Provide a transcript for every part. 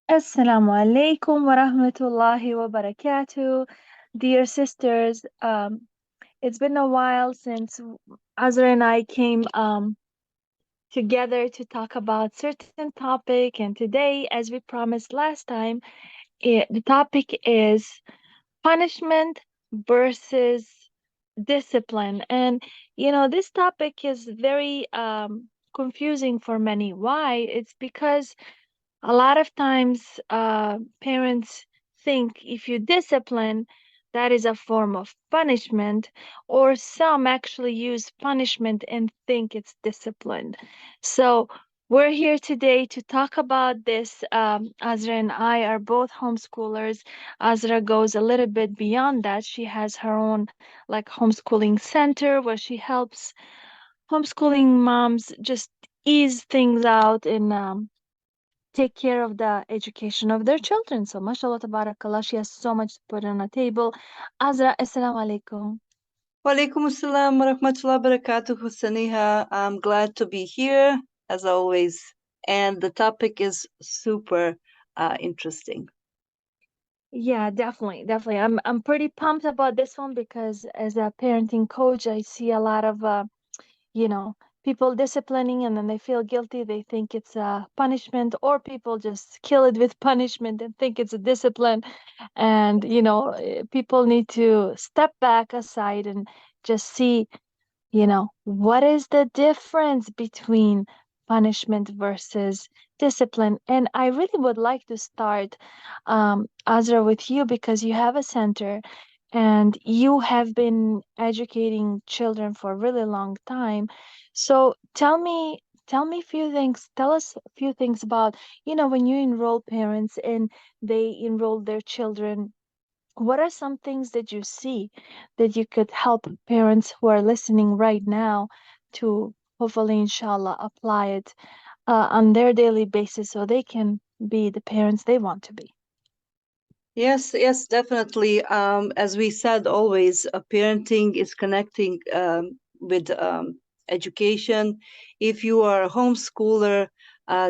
Assalamu alaikum wa rahmatullahi wa barakatuh. Dear sisters, it's been a while since Azra and I came together to talk about certain topic, and today, as we promised last time, the topic is punishment versus discipline. And this topic is very confusing for many. Why? It's because a lot of times, parents think if you discipline, that is a form of punishment, or some actually use punishment and think it's discipline. So, we're here today to talk about this. Azra and I are both homeschoolers. Azra goes a little bit beyond that. She has her own, like, homeschooling center where she helps homeschooling moms just ease things out and take care of the education of their children. So, mashallah, tabarakallah, she has so much to put on the table. Azra, assalamu alaikum. Walaikum assalam wa rahmatullahi wa barakatuh, Seniha. I'm glad to be here, as always. And the topic is super interesting. Yeah, definitely, definitely. I'm pretty pumped about this one because as a parenting coach, I see a lot of you know, people disciplining and then they feel guilty. They think it's a punishment, or people just kill it with punishment and think it's a discipline. And, people need to step back aside and just see, what is the difference between punishment versus discipline? And I really would like to start, Azra, with you because you have a center and you have been educating children for a really long time. So tell me a few things. Tell us a few things about, when you enroll parents and they enroll their children, what are some things that you see that you could help parents who are listening right now to hopefully, inshallah, apply it on their daily basis so they can be the parents they want to be? Yes, definitely. As we said, always parenting is connecting with education. If you are a homeschooler,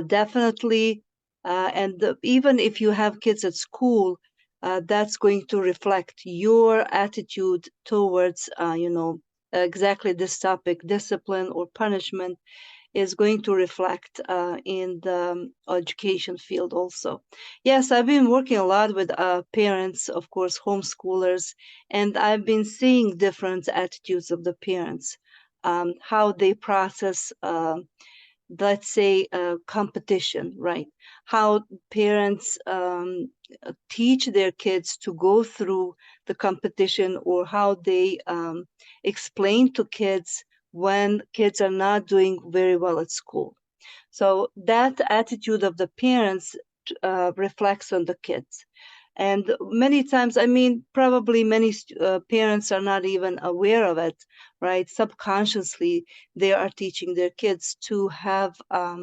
definitely, even if you have kids at school, that's going to reflect your attitude towards, exactly this topic, discipline or punishment is going to reflect in the education field also. Yes, I've been working a lot with parents, of course, homeschoolers, and I've been seeing different attitudes of the parents, how they process, let's say, competition, right? How parents teach their kids to go through the competition, or how they explain to kids when kids are not doing very well at school. So that attitude of the parents reflects on the kids. And many times, I mean, probably many parents are not even aware of it, right? Subconsciously, they are teaching their kids to have a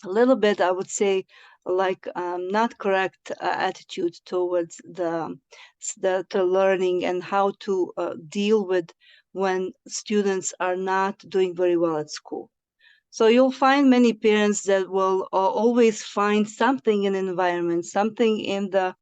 little bit, I would say, like not correct attitude towards the learning, and how to deal with when students are not doing very well at school. So you'll find many parents that will always find something in environment, something in the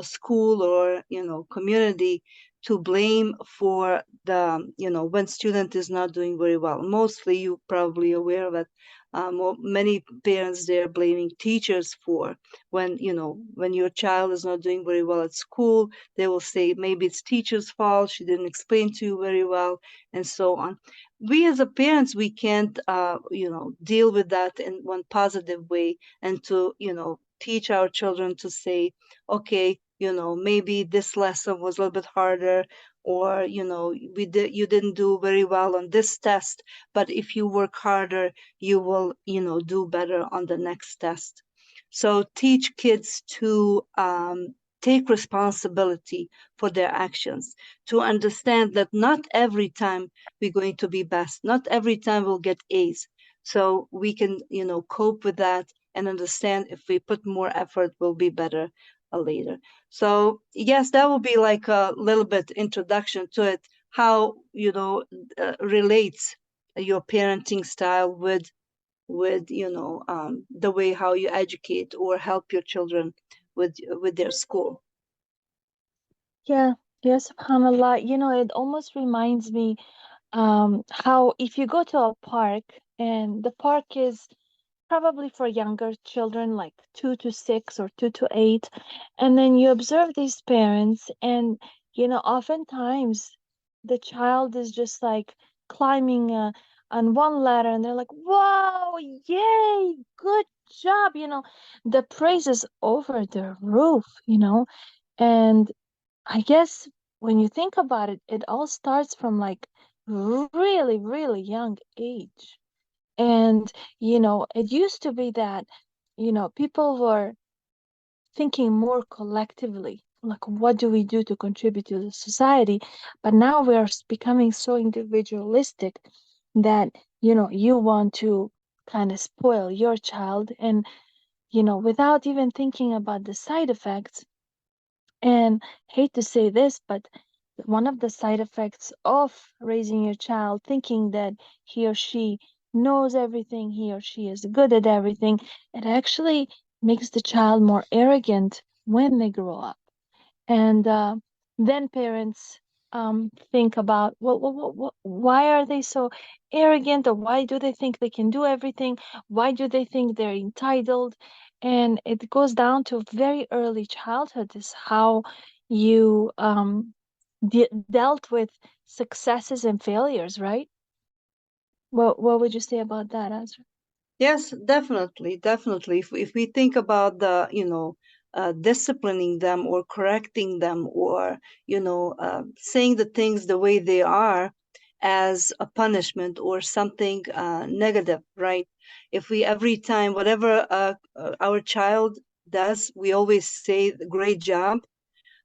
school, or community, to blame for the when student is not doing very well. Mostly, you probably aware of it. Many parents, they're blaming teachers for when your child is not doing very well at school. They will say maybe it's teacher's fault, she didn't explain to you very well, and so on. We as a parents, we can't deal with that in one positive way, and to teach our children to say, okay, maybe this lesson was a little bit harder, or you didn't do very well on this test, but if you work harder, you will do better on the next test. So teach kids to take responsibility for their actions, to understand that not every time we're going to be best, not every time we'll get A's. So we can cope with that, and understand if we put more effort, we'll be better later. So yes, that will be like a little bit introduction to it, how relates your parenting style with with the way how you educate or help your children with their school. Yeah, yes, subhanallah. It almost reminds me how if you go to a park and the park is probably for younger children, like 2 to 6 or 2 to 8, and then you observe these parents, and oftentimes the child is just like climbing on one ladder, and they're like, "Wow, yay, good job!" The praise is over the roof. And I guess when you think about it, it all starts from like really, really young age. And, it used to be that, people were thinking more collectively, like, what do we do to contribute to the society? But now we are becoming so individualistic that, you want to kind of spoil your child and, without even thinking about the side effects. And hate to say this, but one of the side effects of raising your child thinking that he or she knows everything, he or she is good at everything, it actually makes the child more arrogant when they grow up. And then parents think about why are they so arrogant, or why do they think they can do everything? Why do they think they're entitled? And it goes down to very early childhood is how you dealt with successes and failures, right? What would you say about that, Azra? Yes, definitely, definitely. If we think about the, disciplining them or correcting them or, saying the things the way they are as a punishment or something negative, right? If we every time, whatever our child does, we always say, great job,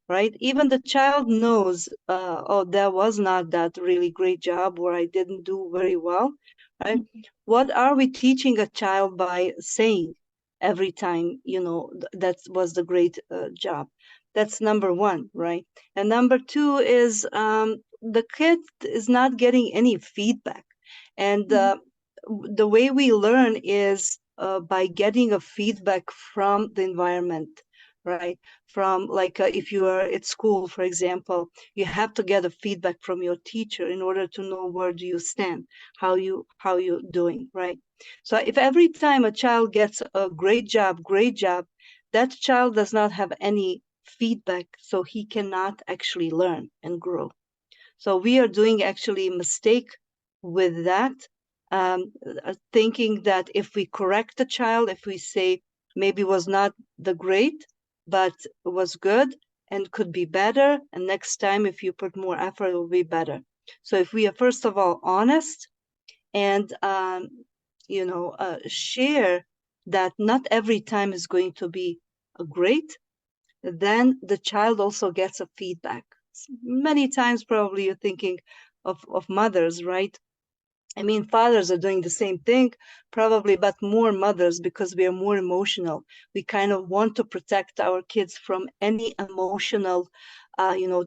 right? Even the child knows, oh, that was not that really great job, or I didn't do very well, right? Mhm. What are we teaching a child by saying every time, that was the great job? That's number one, right? And number two is the kid is not getting any feedback. And Mhm. the way we learn is by getting a feedback from the environment, right? From like if you are at school, for example, you have to get a feedback from your teacher in order to know where do you stand, how you doing, right? So if every time a child gets a great job, that child does not have any feedback, so he cannot actually learn and grow. So we are doing actually a mistake with that, thinking that if we correct the child, if we say maybe was not the great, but was good and could be better, and next time if you put more effort, it will be better. So if we are first of all honest and share that not every time is going to be a great, then the child also gets a feedback. Many times, probably you're thinking of mothers, right? I mean, fathers are doing the same thing, probably, but more mothers because we are more emotional. We kind of want to protect our kids from any emotional, uh, you know,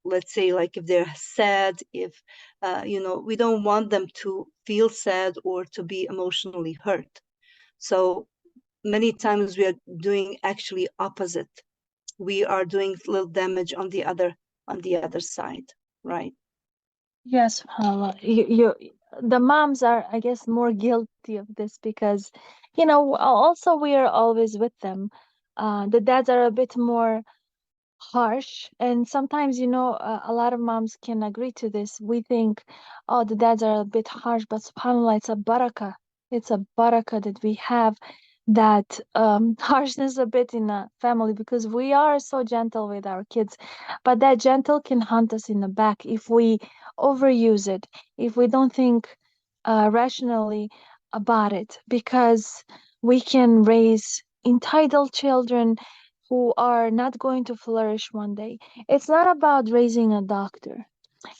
let's say, like if they're sad, if, we don't want them to feel sad or to be emotionally hurt. So many times we are doing actually opposite. We are doing little damage on the other side, right? Yes, subhanallah. The moms are, I guess, more guilty of this because, also we are always with them. The dads are a bit more harsh, and sometimes, a lot of moms can agree to this. We think, oh, the dads are a bit harsh, but subhanallah, it's a barakah. It's a barakah that we have that harshness a bit in a family because we are so gentle with our kids, but that gentle can hunt us in the back if we overuse it, if we don't think rationally about it, because we can raise entitled children who are not going to flourish one day. It's not about raising a doctor.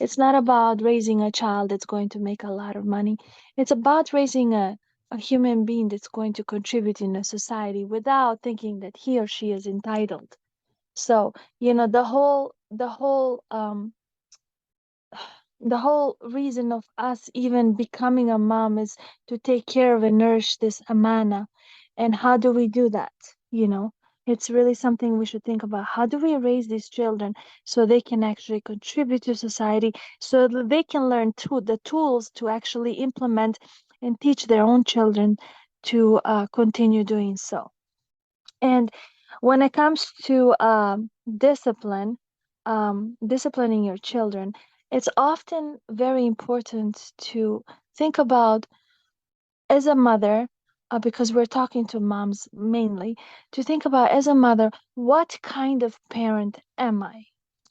It's not about raising a child that's going to make a lot of money. It's about raising a human being that's going to contribute in a society without thinking that he or she is entitled. So, the whole The whole reason of us even becoming a mom is to take care of and nourish this amana. And how do we do that? You know, it's really something we should think about. How do we raise these children so they can actually contribute to society, so that they can learn the tools to actually implement and teach their own children to continue doing so. And when it comes to discipline, disciplining your children, it's often very important to think about as a mother, because we're talking to moms mainly, to think about as a mother, what kind of parent am I?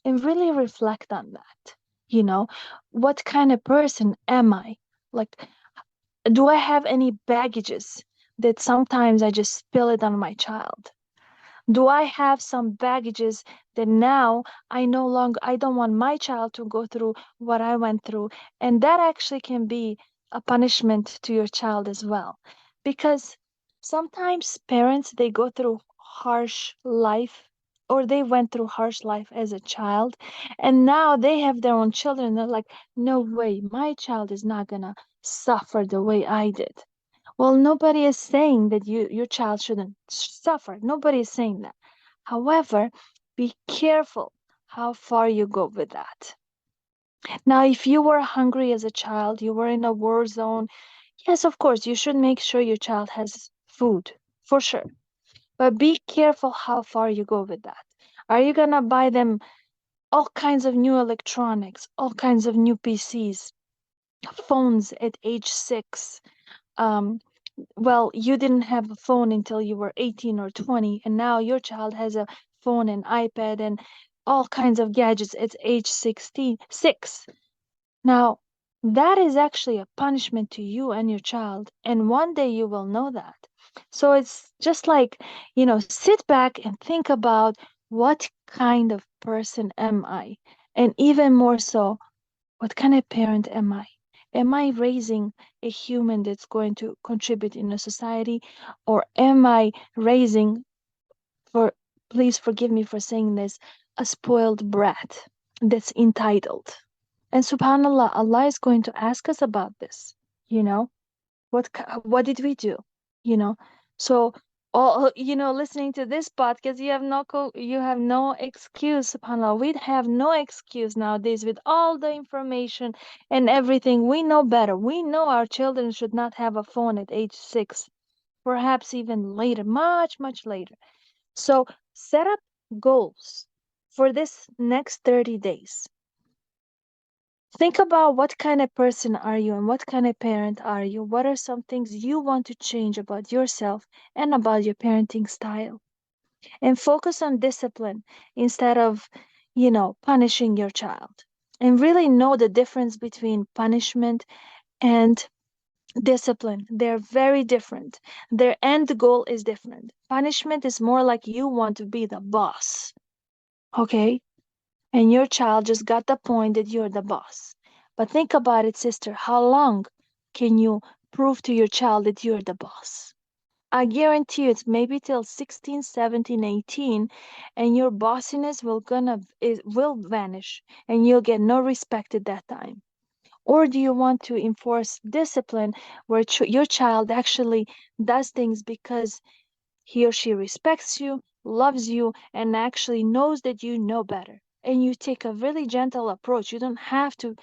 And really reflect on that. You know, what kind of person am I? Like, do I have any baggages that sometimes I just spill it on my child? Do I have some baggages that now I don't want my child to go through what I went through? And that actually can be a punishment to your child as well. Because sometimes parents, they go through harsh life, or they went through harsh life as a child, and now they have their own children. They're like, no way, my child is not gonna suffer the way I did. Well, nobody is saying that your child shouldn't suffer. Nobody is saying that. However, be careful how far you go with that. Now, if you were hungry as a child, you were in a war zone, yes, of course, you should make sure your child has food, for sure. But be careful how far you go with that. Are you gonna buy them all kinds of new electronics, all kinds of new PCs, phones at age 6? Um, well, you didn't have a phone until you were 18 or 20, and now your child has a phone and iPad and all kinds of gadgets at age 16, 6. Now, that is actually a punishment to you and your child, and one day you will know that. So it's just like, sit back and think about, what kind of person am I? And even more so, what kind of parent am I? Am I raising a human that's going to contribute in a society? Or am I raising, for please forgive me for saying this, a spoiled brat that's entitled? And subhanallah, Allah is going to ask us about this. You know, what did we do? You know, so all listening to this podcast, you have no excuse. SubhanAllah, we have no excuse nowadays with all the information and everything. We know better. We know our children should not have a phone at age 6, perhaps even later, much later. So set up goals for this next 30 days. Think about, what kind of person are you and what kind of parent are you? What are some things you want to change about yourself and about your parenting style? And focus on discipline instead of, punishing your child. And really know the difference between punishment and discipline. They're very different. Their end goal is different. Punishment is more like you want to be the boss, okay? And your child just got the point that you're the boss. But think about it, sister. How long can you prove to your child that you're the boss? I guarantee you it's maybe till 16, 17, 18, and your bossiness will vanish and you'll get no respect at that time. Or do you want to enforce discipline where your child actually does things because he or she respects you, loves you, and actually knows that you know better? And you take a really gentle approach. You don't have to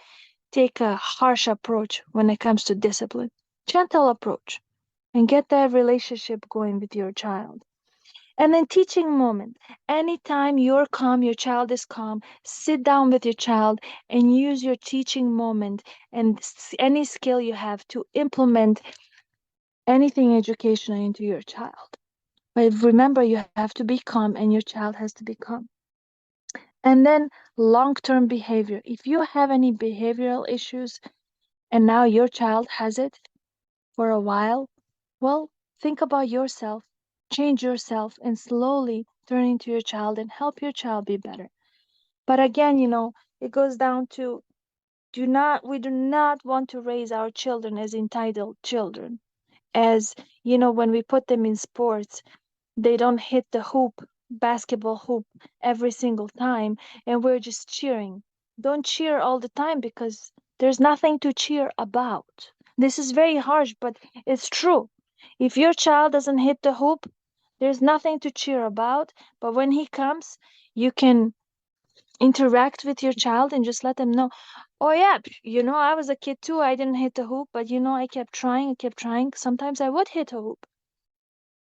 take a harsh approach when it comes to discipline. Gentle approach, and get that relationship going with your child. And then teaching moment. Anytime you're calm, your child is calm, sit down with your child and use your teaching moment and any skill you have to implement anything educational into your child. But remember, you have to be calm and your child has to be calm. And then long-term behavior. If you have any behavioral issues and now your child has it for a while, well, think about yourself, change yourself, and slowly turn into your child and help your child be better. But again, it goes down to, we do not want to raise our children as entitled children. As when we put them in sports, they don't hit the hoop, basketball hoop, every single time, and we're just cheering. Don't cheer all the time because there's nothing to cheer about. This is very harsh, but it's true. If your child doesn't hit the hoop, there's nothing to cheer about. But when he comes, you can interact with your child and just let them know, oh, yeah, I was a kid too. I didn't hit the hoop, but I kept trying, I kept trying. Sometimes I would hit a hoop.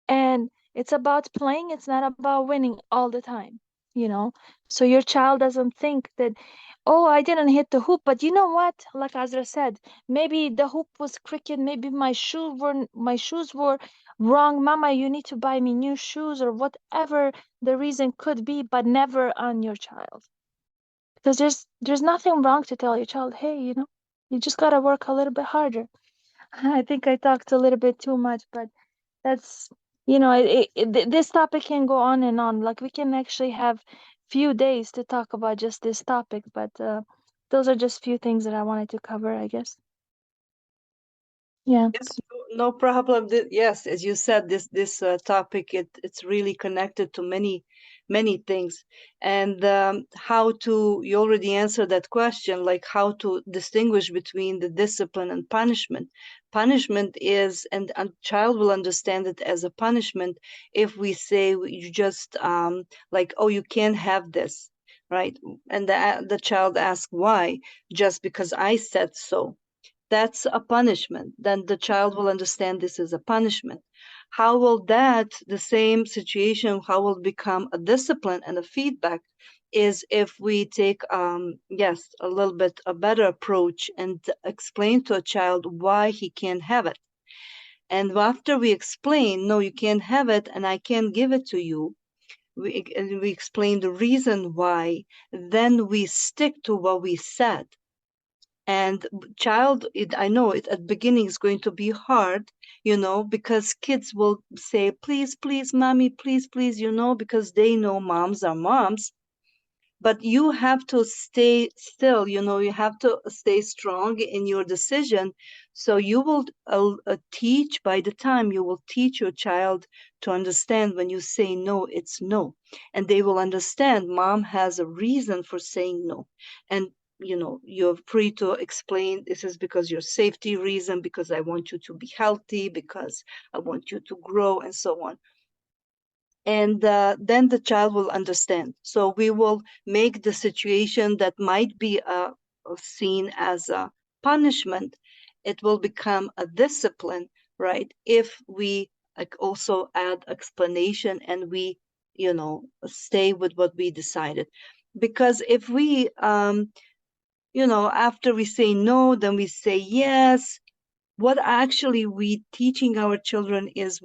And it's about playing, it's not about winning all the time, you know? So your child doesn't think that, oh, I didn't hit the hoop, but you know what? Like Azra said, maybe the hoop was crooked, maybe my shoes were wrong. Mama, you need to buy me new shoes or whatever the reason could be, but never on your child. Because there's nothing wrong to tell your child, hey, you just gotta work a little bit harder. I think I talked a little bit too much, but that's, this topic can go on and on. Like we can actually have few days to talk about just this topic, but those are just few things that I wanted to cover, I guess. Yeah. Yes, no problem. Yes, as you said, this topic it's really connected to many things, and how to you already answered that question, like how to distinguish between the discipline and punishment. Punishment is, and a child will understand it as a punishment if we say you just like, oh, you can't have this, right? And the child asks why, just because I said so. That's a punishment. Then the child will understand this is a punishment. How will that, the same situation, how will become a discipline and a feedback is if we take, yes, a little bit a better approach and explain to a child why he can't have it. And after we explain, no, you can't have it and I can't give it to you, and we explain the reason why, then we stick to what we said. And child, I know it at beginning is going to be hard, because kids will say, please, please, mommy, please, please, because they know moms are moms. But you have to stay still, you have to stay strong in your decision. So you will teach, by the time you will teach your child to understand when you say no, it's no. And they will understand mom has a reason for saying no. And you're free to explain this is because your safety reason, because I want you to be healthy, because I want you to grow, and so on. And then the child will understand. So we will make the situation that might be seen as a punishment, it will become a discipline, right? If we like also add explanation and we, stay with what we decided. Because if we, after we say no, then we say yes, what actually we teaching our children is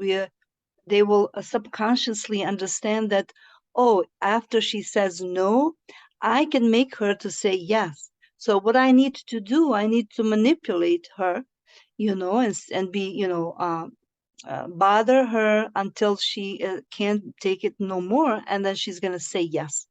they will subconsciously understand that, oh, after she says no, I can make her to say yes. So what I need to do, I need to manipulate her, and be, bother her until she can't take it no more, and then she's going to say yes.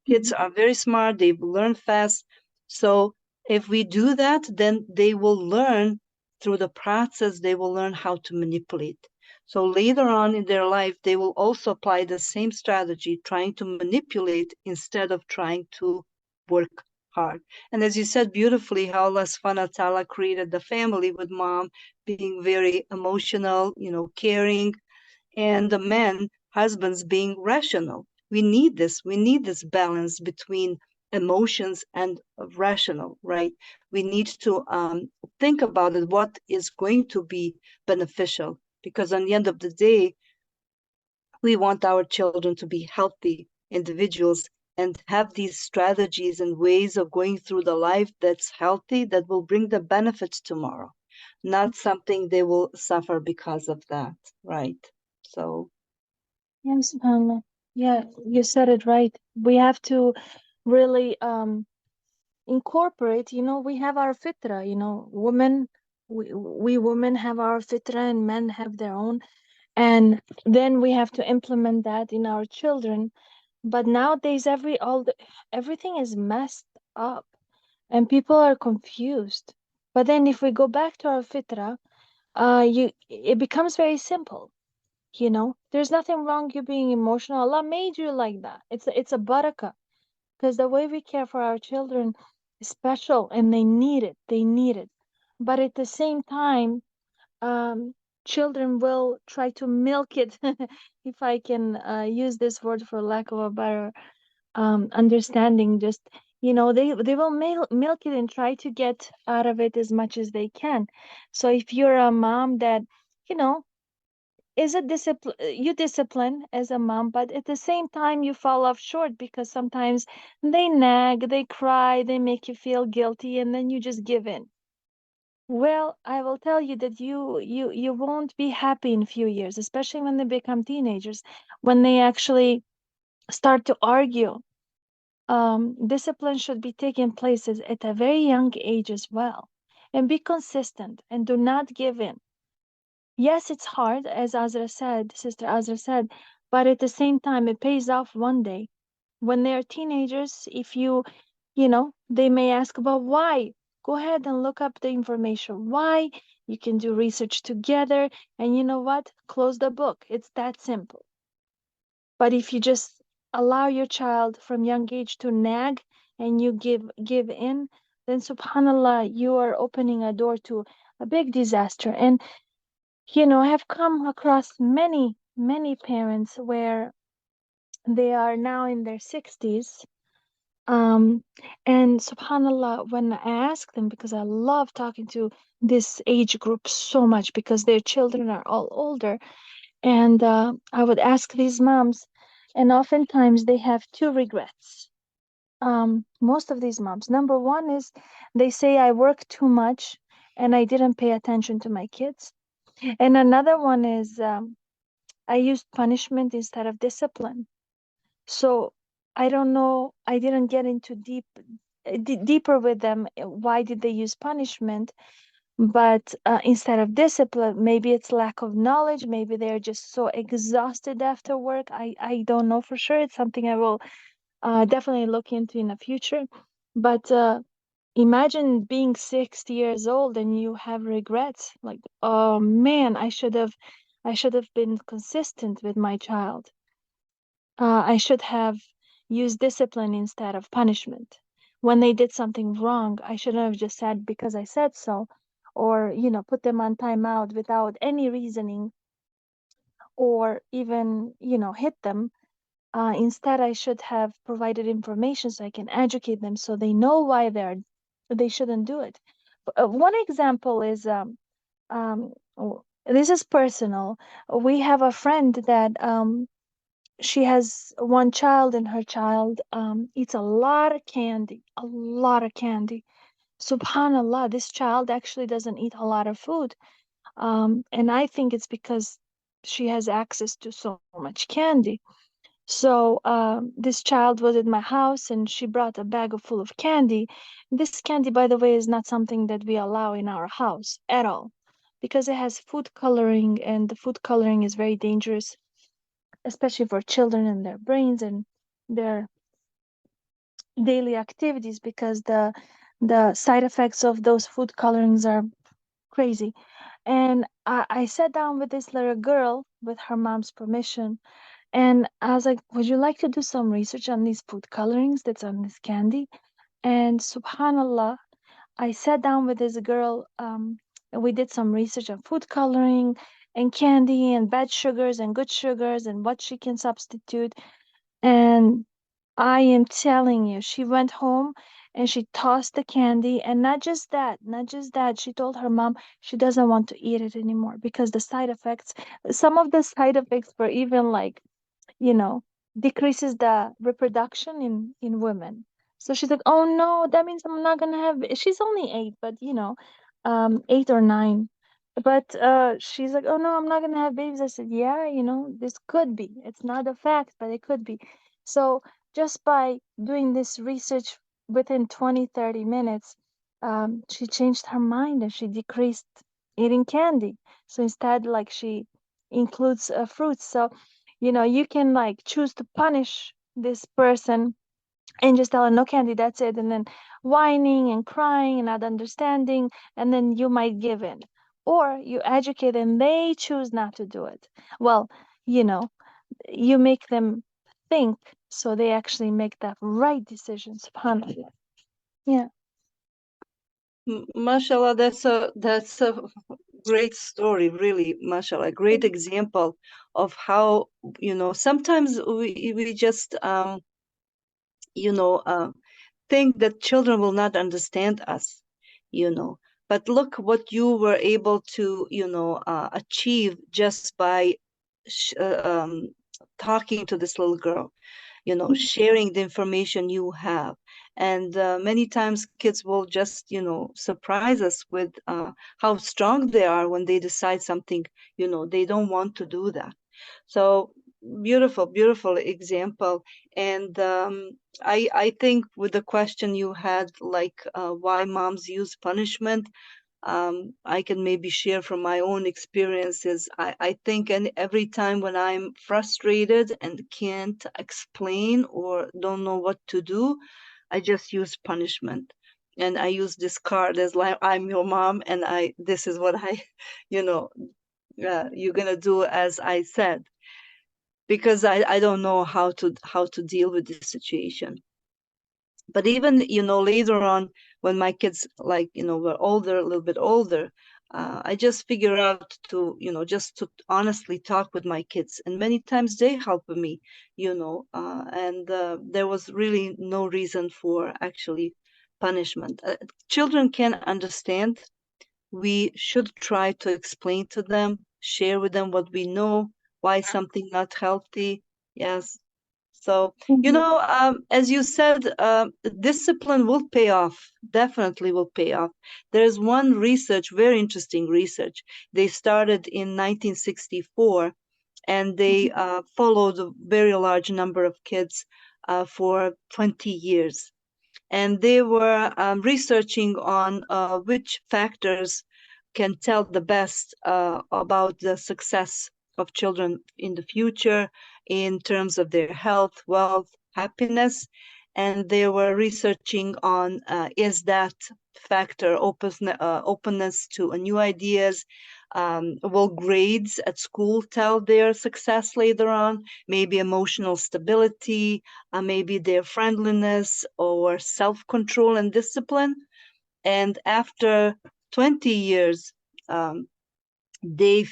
Kids Mhm. are very smart, they learn fast. So if we do that, then they will learn through the process, they will learn how to manipulate. So later on in their life, they will also apply the same strategy, trying to manipulate instead of trying to work hard. And as you said beautifully, how Allah subhanahu wa ta'ala created the family with mom being very emotional, caring, and the men, husbands being rational. We need this balance between emotions and rational, right? We need to think about it, what is going to be beneficial, because on the end of the day, we want our children to be healthy individuals and have these strategies and ways of going through the life that's healthy, that will bring the benefits tomorrow, not something they will suffer because of that, right? So Yeah, subhanAllah. Yeah, you said it right. We have to really incorporate, we have our fitra, women, we women have our fitra and men have their own. And then we have to implement that in our children. But nowadays, everything is messed up and people are confused. But then if we go back to our fitra, it becomes very simple. There's nothing wrong you being emotional. Allah made you like that. It's a barakah. because the way we care for our children is special and they need it. They need it. But at the same time, um, children will try to milk it, if I can use this word for lack of a better understanding. Just, they will milk it and try to get out of it as much as they can. So if you're a mom that, you know, is a discipline, you discipline as a mom, but at the same time you fall off short because sometimes they nag, they cry, they make you feel guilty, and then you just give in. Well, I will tell you that you won't be happy in a few years, especially when they become teenagers, when they actually start to argue. Discipline should be taking place at a very young age as well, and be consistent and do not give in. Yes, it's hard, as Azra said, Sister Azra said, but at the same time, it pays off one day. When they're teenagers, if they may ask about why. Go ahead and look up the information. Why? You can do research together, and you know what? Close the book. It's that simple. But if you just allow your child from young age to nag and you give in, then subhanallah, you are opening a door to a big disaster. And I have come across many, many parents where they are now in their 60s. Um, and subhanallah, when I ask them, because I love talking to this age group so much because their children are all older, and I would ask these moms, and oftentimes they have two regrets. Most of these moms, number one is they say, I work too much and I didn't pay attention to my kids. And another one is, I used punishment instead of discipline. So I don't know, I didn't get into deeper with them. Why did they use punishment? But instead of discipline, maybe it's lack of knowledge. Maybe they're just so exhausted after work. I don't know for sure. It's something I will definitely look into in the future. But imagine being 60 years old and you have regrets. Like, oh man, I should have been consistent with my child. I should have used discipline instead of punishment. When they did something wrong, I shouldn't have just said because I said so, or, put them on timeout without any reasoning, or even, hit them. Instead, I should have provided information so I can educate them so they know why they shouldn't do it. One example is this is personal. We have a friend that she has one child, and her child eats a lot of candy, a lot of candy. Subhanallah, this child actually doesn't eat a lot of food. And I think it's because she has access to so much candy. So this child was at my house and she brought a bag full of candy. This candy, by the way, is not something that we allow in our house at all because it has food coloring, and the food coloring is very dangerous, especially for children and their brains and their daily activities, because the side effects of those food colorings are crazy. And I sat down with this little girl with her mom's permission, and I was like, would you like to do some research on these food colorings that's on this candy? And subhanallah, I sat down with this girl, and we did some research on food coloring and candy and bad sugars and good sugars and what she can substitute. And I am telling you, she went home and she tossed the candy. And not just that, she told her mom she doesn't want to eat it anymore because the side effects, some of the side effects were even like, you know, decreases the reproduction in women. So she's like, "Oh no, that means I'm not gonna have." She's only 8, but 8 or 9. But she's like, "Oh no, I'm not gonna have babies." I said, "Yeah, this could be. It's not a fact, but it could be." So just by doing this research within 20, 30 minutes, she changed her mind and she decreased eating candy. So instead, like, she includes fruits. So you can like choose to punish this person and just tell her no candy, that's it, and then whining and crying and not understanding, and then you might give in. Or you educate and they choose not to do it. Well, you know, you make them think. so they actually make the right decisions. SubhanAllah. Yeah. Mashallah, that's a great story, really, mashallah, great example of how, sometimes we just you know think that children will not understand us, you know. But look what you were able to, achieve just by talking to this little girl, sharing the information you have. And many times kids will just, surprise us with how strong they are when they decide something, they don't want to do that. So beautiful, beautiful example. And I think with the question you had, like why moms use punishment, I can maybe share from my own experiences. I think every time when I'm frustrated and can't explain or don't know what to do, I just use punishment. And I use this card as like I'm your mom, and this is what I, you know, you're gonna do as I said, because I don't know how to deal with this situation. But even, later on, when my kids, like, were older, a little bit older, I just figure out to, just to honestly talk with my kids, and many times they help me, and there was really no reason for actually punishment. Children can understand. We should try to explain to them, share with them what we know, why something not healthy. Yes. So, Mhm. as you said, discipline will pay off, definitely will pay off. There's one research, very interesting research. They started in 1964, and they followed a very large number of kids for 20 years. And they were researching on which factors can tell the best about the success of children in the future in terms of their health, wealth, happiness. And they were researching on is that factor openness to new ideas. Will grades at school tell their success later on? Maybe emotional stability, maybe their friendliness or self-control and discipline. And after 20 years, um, they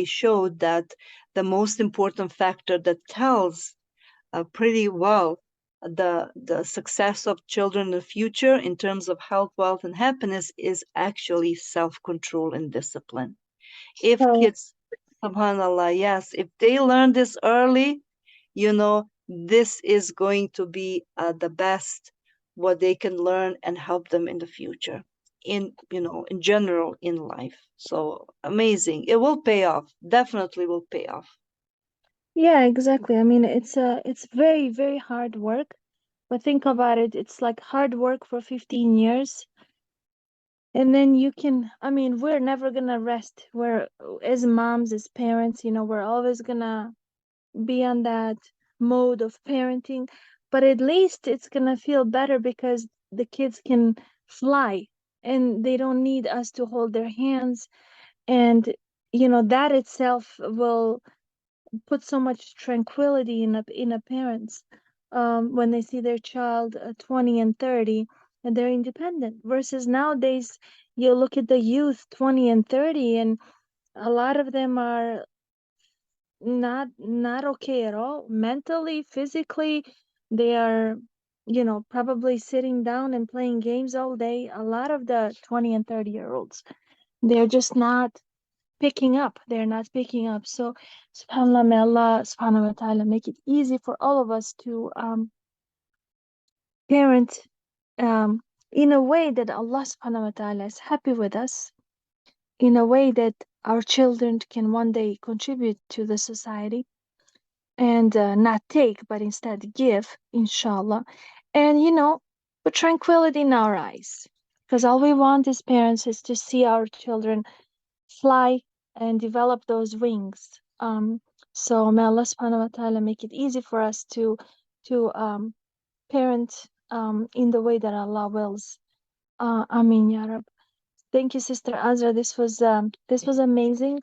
showed that the most important factor that tells pretty well the success of children in the future in terms of health, wealth, and happiness is actually self-control and discipline. If So, kids, subhanallah, yes, if they learn this early, this is going to be the best what they can learn and help them in the future, in general in life. So amazing. It will pay off. Definitely will pay off. yeah, exactly. I mean, it's very, very hard work. But think about it, it's like hard work for 15 years. And then you can, I mean, we're never gonna rest. We're, as moms, as parents, we're always gonna be on that mode of parenting. But at least it's gonna feel better because the kids can fly and they don't need us to hold their hands. And, that itself will put so much tranquility in a parents when they see their child 20 and 30 and they're independent versus nowadays you look at the youth 20 and 30 and a lot of them are not okay at all mentally, physically. They are probably sitting down and playing games all day. A lot of the 20 and 30-year-olds, they're just not picking up. They're not picking up. So, subhanAllah, may Allah subhanahu wa ta'ala make it easy for all of us to parent um, in a way that Allah subhanahu wa ta'ala is happy with us, in a way that our children can one day contribute to the society and not take, but instead give, inshallah. And, put tranquility in our eyes. Because all we want as parents is to see our children fly and develop those wings. So may Allah subhanahu wa ta'ala make it easy for us to parent in the way that Allah wills. Ameen Ya Rab. Thank you, Sister Azra. This was amazing.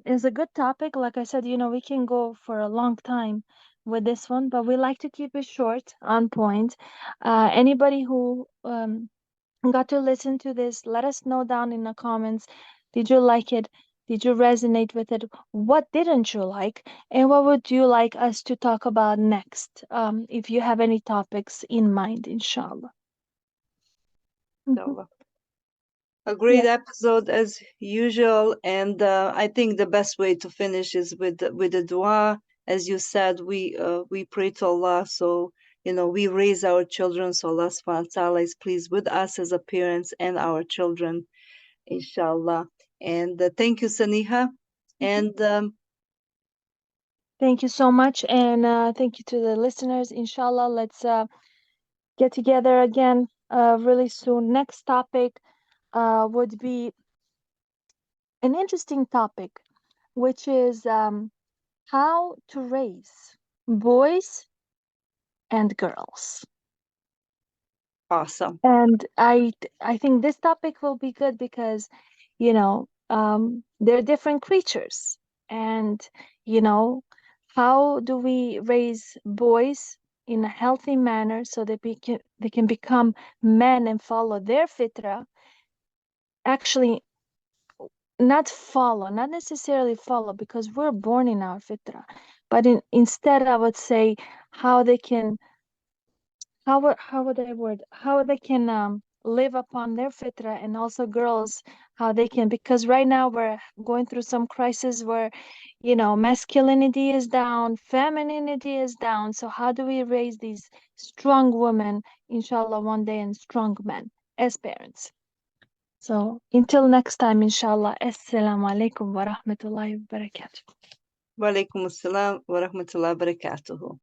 It's a good topic. Like I said, we can go for a long time, with this one, but we like to keep it short, on point. Anybody who got to listen to this, let us know down in the comments. Did you like it? Did you resonate with it? What didn't you like? And what would you like us to talk about next? If you have any topics in mind, inshallah. Mhm. So, a great Yeah. episode as usual, and I think the best way to finish is with the dua. As you said, we pray to Allah, so we raise our children, so Allah subhanahu wa ta'ala is pleased with us as a parents and our children, inshallah. And thank you, Saniha. Mhm. And Thank you so much. And thank you to the listeners. Inshallah, let's get together again really soon. Next topic would be an interesting topic, which is how to raise boys and girls. awesome. And I think this topic will be good because, they're different creatures. And, you know, how do we raise boys in a healthy manner so that they can become men and follow their fitra? Actually, not necessarily follow because we're born in our fitra, but instead I would say how they can how would I word how they can live upon their fitra, and also girls how they can, because right now we're going through some crisis where masculinity is down, femininity is down. So how do we raise these strong women, inshallah, one day, and strong men as parents? So until next time, inshallah, assalamu alaikum wa rahmatullahi wa barakatuh. Wa alaikum assalam wa rahmatullahi wa barakatuhu.